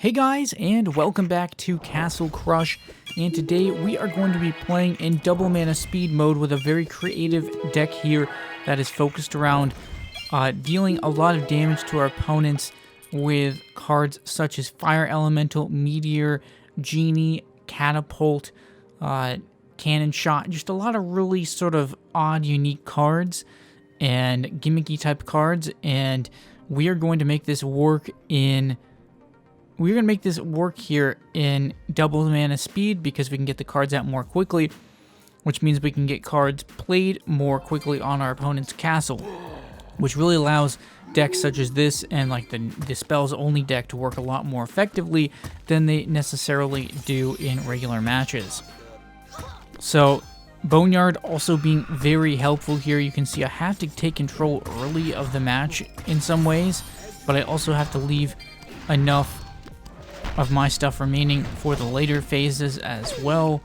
Hey guys, and welcome back to Castle Crush, and today we are going to be playing in double mana speed mode with a very creative deck here that is focused around dealing a lot of damage to our opponents with cards such as Fire Elemental, Meteor, Genie, Catapult, Cannon Shot, just a lot of really sort of odd, unique cards and gimmicky type cards, and we are going to make this work in... We're going to make this work here in double mana speed because we can get the cards out more quickly, which means we can get cards played more quickly on our opponent's castle, which really allows decks such as this and like the spells only deck to work a lot more effectively than they necessarily do in regular matches. So Boneyard also being very helpful here. You can see I have to take control early of the match in some ways, but I also have to leave enough of my stuff remaining for the later phases as well.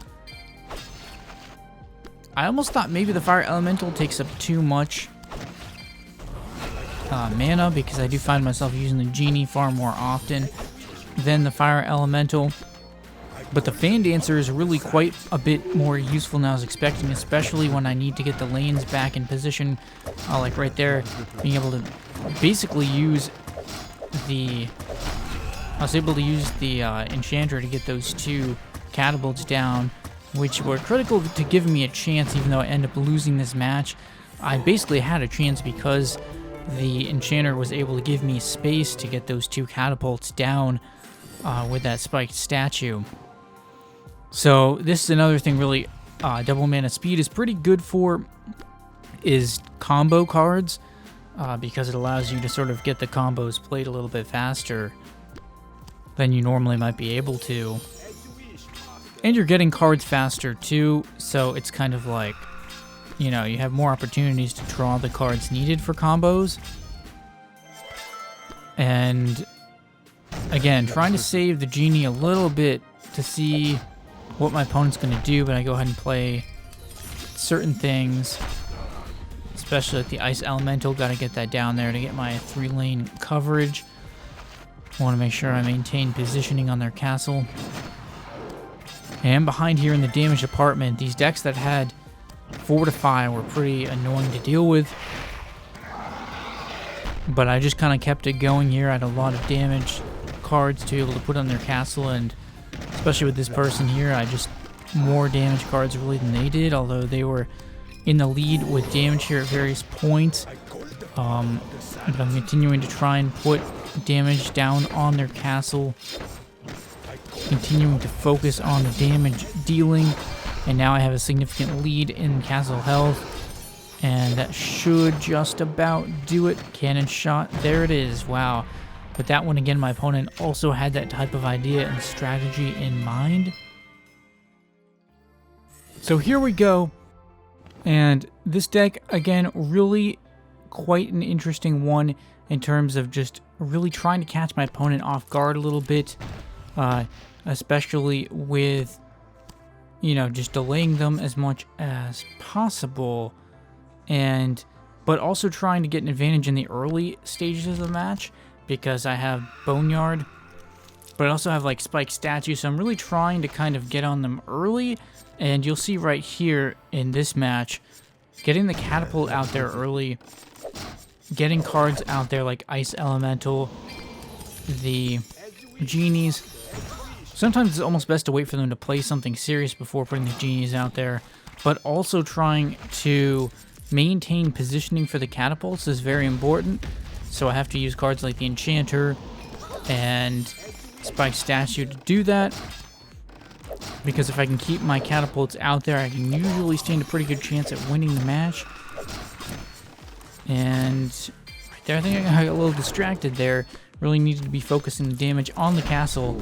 I almost thought maybe the Fire Elemental takes up too much mana, because I do find myself using the Genie far more often than the Fire Elemental. But the Fan Dancer is really quite a bit more useful than I was expecting, especially when I need to get the lanes back in position, like right there, being able to basically use the... I was able to use the Enchanter to get those two catapults down, which were critical to giving me a chance, even though I ended up losing this match. I basically had a chance because the Enchanter was able to give me space to get those two catapults down with that spiked statue. So this is another thing really double mana speed is pretty good for, is combo cards, because it allows you to sort of get the combos played a little bit faster than you normally might be able to. And you're getting cards faster too, so it's kind of like, you know, you have more opportunities to draw the cards needed for combos. And again, trying to save the Genie a little bit to see what my opponent's going to do, but I go ahead and play certain things, especially like the Ice Elemental. Got to get that down there to get my 3-lane coverage. Want to make sure I maintain positioning on their castle. And behind here in the damage department, these decks that had Fortify were pretty annoying to deal with. But I just kind of kept it going here. I had a lot of damage cards to be able to put on their castle, and especially with this person here, I just more damage cards really than they did, although they were in the lead with damage here at various points. But I'm continuing to try and put damage down on their castle, continuing to focus on the damage dealing, and now I have a significant lead in castle health, and that should just about do it. Cannon Shot, there it is. Wow. But that one again, my opponent also had that type of idea and strategy in mind. So here we go, and this deck again really quite an interesting one in terms of just really trying to catch my opponent off guard a little bit, especially with, you know, just delaying them as much as possible, but also trying to get an advantage in the early stages of the match because I have Boneyard, but I also have like Spike Statue, so I'm really trying to kind of get on them early, and you'll see right here in this match, getting the Catapult out there early, getting cards out there like Ice Elemental, the Genies. Sometimes it's almost best to wait for them to play something serious before putting the Genies out there, but also trying to maintain positioning for the Catapults is very important. So I have to use cards like the Enchanter and Spike Statue to do that, because if I can keep my Catapults out there, I can usually stand a pretty good chance at winning the match. And right there, I think I got a little distracted there. Really needed to be focusing the damage on the castle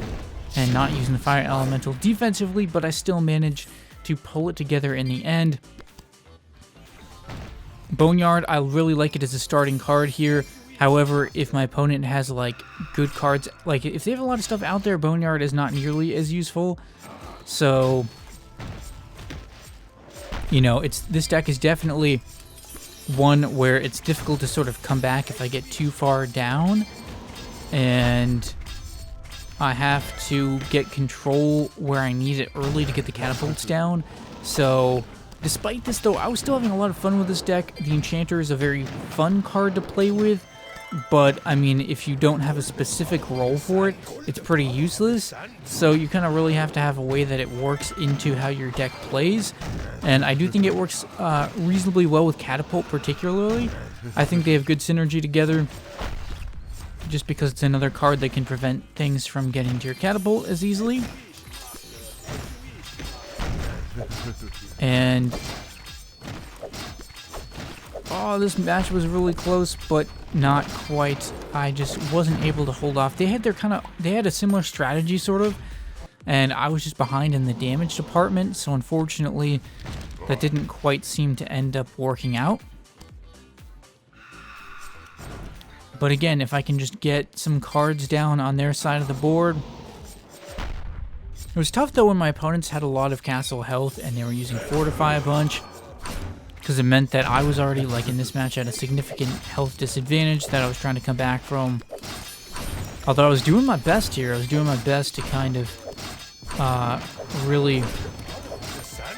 and not using the Fire Elemental defensively, but I still managed to pull it together in the end. Boneyard, I really like it as a starting card here. However, if my opponent has like good cards, like if they have a lot of stuff out there, Boneyard is not nearly as useful. So, you know, this deck is definitely one where it's difficult to sort of come back if I get too far down, and I have to get control where I need it early to get the catapults down. So despite this though, I was still having a lot of fun with this deck. The Enchanter is a very fun card to play with, but I mean, if you don't have a specific role for it, it's pretty useless. So you kind of really have to have a way that it works into how your deck plays. And I do think it works reasonably well with Catapult particularly. I think they have good synergy together, just because it's another card that can prevent things from getting to your Catapult as easily. And oh, this match was really close, but not quite. I just wasn't able to hold off. They had a similar strategy sort of, and I was just behind in the damage department, so unfortunately that didn't quite seem to end up working out. But again, if I can just get some cards down on their side of the board. It was tough though when my opponents had a lot of castle health and they were using Fortify a bunch, because it meant that I was already, like in this match, at a significant health disadvantage that I was trying to come back from. Although I was doing my best here. I was doing my best to kind of really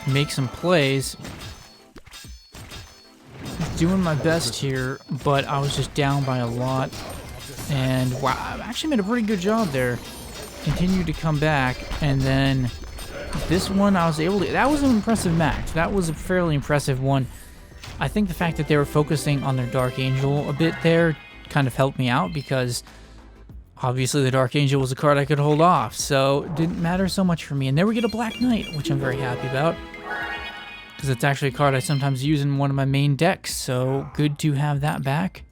make some plays. Doing my best here, but I was just down by a lot. And wow, I actually made a pretty good job there. Continued to come back, and then this one I was able to... That was an impressive match. That was a fairly impressive one. I think the fact that they were focusing on their Dark Angel a bit there kind of helped me out, because obviously the Dark Angel was a card I could hold off, so it didn't matter so much for me. And there we get a Black Knight, which I'm very happy about, because it's actually a card I sometimes use in one of my main decks, so good to have that back.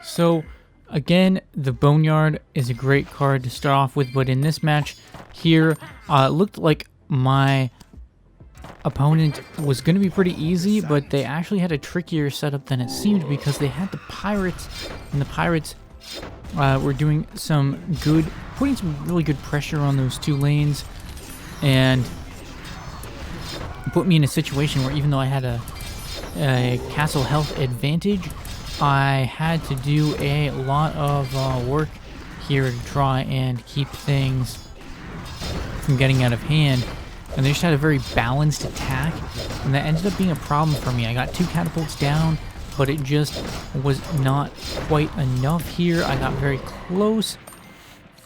So again, the Boneyard is a great card to start off with, but in this match here, it looked like my opponent was going to be pretty easy, but they actually had a trickier setup than it seemed, because they had the Pirates, and the Pirates were doing some good, putting some really good pressure on those two lanes, and put me in a situation where even though I had a castle health advantage, I had to do a lot of work here to try and keep things from getting out of hand. And they just had a very balanced attack, and that ended up being a problem for me. I got 2 catapults down, but it just was not quite enough here. I got very close,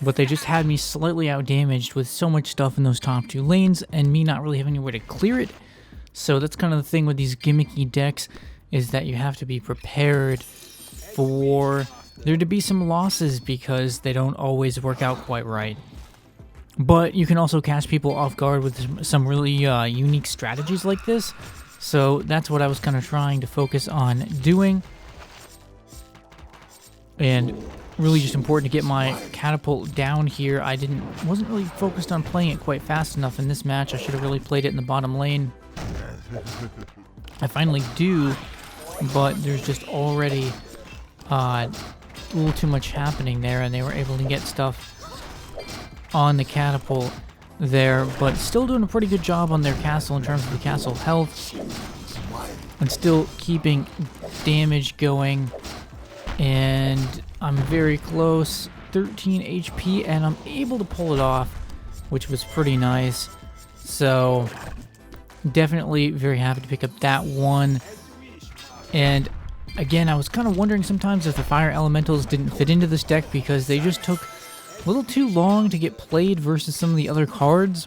but they just had me slightly outdamaged with so much stuff in those top 2 lanes, and me not really having anywhere to clear it. So that's kind of the thing with these gimmicky decks, is that you have to be prepared for there to be some losses, because they don't always work out quite right. But you can also catch people off guard with some really unique strategies like this. So that's what I was kind of trying to focus on doing. And really just important to get my catapult down here. I wasn't really focused on playing it quite fast enough in this match. I should have really played it in the bottom lane. I finally do, but there's just already a little too much happening there, and they were able to get stuff on the catapult there, but still doing a pretty good job on their castle in terms of the castle health, and still keeping damage going. And I'm very close, 13 HP, and I'm able to pull it off, which was pretty nice. So definitely very happy to pick up that one. And again, I was kind of wondering sometimes if the fire elementals didn't fit into this deck, because they just took a little too long to get played versus some of the other cards.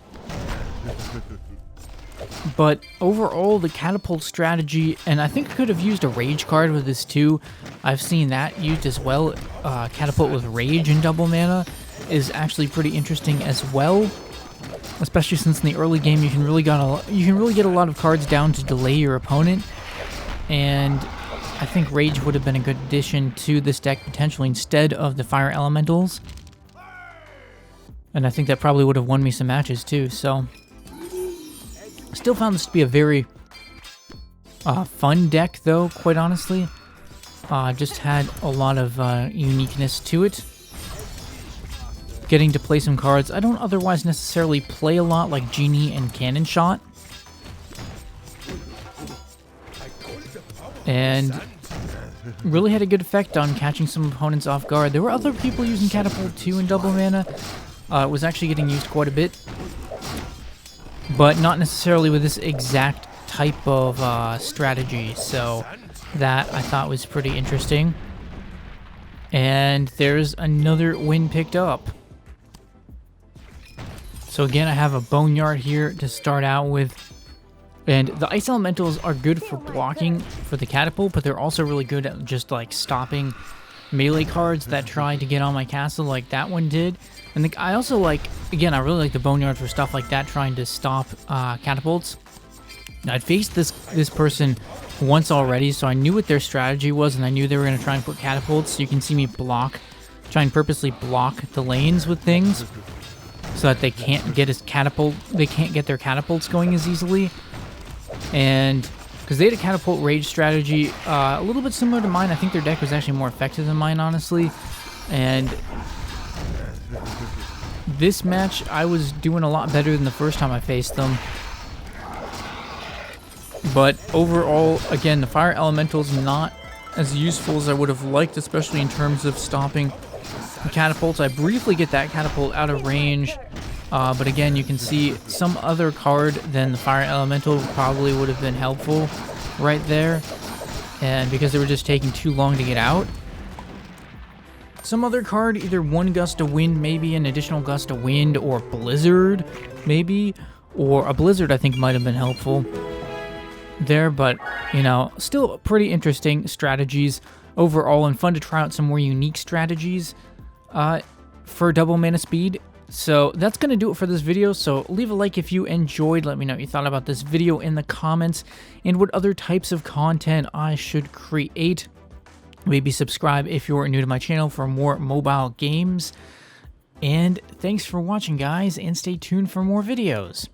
But overall, the catapult strategy, and I think I could have used a rage card with this too. I've seen that used as well. Catapult with rage and double mana is actually pretty interesting as well, especially since in the early game you can really get a lot of cards down to delay your opponent. And I think rage would have been a good addition to this deck potentially instead of the fire elementals. And I think that probably would have won me some matches too, so still found this to be a very fun deck though, quite honestly. Just had a lot of uniqueness to it. Getting to play some cards I don't otherwise necessarily play a lot, like Genie and Cannon Shot. And really had a good effect on catching some opponents off guard. There were other people using Catapult too in double mana. It was actually getting used quite a bit, but not necessarily with this exact type of strategy. So that I thought was pretty interesting. And there's another win picked up. So again, I have a Boneyard here to start out with. And the Ice Elementals are good for blocking for the Catapult, but they're also really good at just like stopping melee cards that try to get on my castle like that one did. And I also like, again, I really like the Boneyard for stuff like that, trying to stop Catapults. I'd faced this person once already, so I knew what their strategy was, and I knew they were going to try and put Catapults. So you can see me try and purposely block the lanes with things, so that they can't get their Catapults going as easily. And because they had a Catapult rage strategy, a little bit similar to mine. I think their deck was actually more effective than mine, honestly. And this match, I was doing a lot better than the first time I faced them. But overall, again, the Fire Elemental's not as useful as I would have liked, especially in terms of stopping Catapults. I briefly get that Catapult out of range, but again, you can see some other card than the Fire Elemental probably would have been helpful right there, and because they were just taking too long to get out. Some other card, either one gust of wind, maybe an additional gust of wind, or blizzard, maybe, or a blizzard I think might have been helpful there, but you know, still pretty interesting strategies overall, and fun to try out some more unique strategies for double mana speed. So that's going to do it for this video. So leave a like if you enjoyed. Let me know what you thought about this video in the comments, and what other types of content I should create. Maybe subscribe if you're new to my channel for more mobile games. And thanks for watching, guys, and stay tuned for more videos.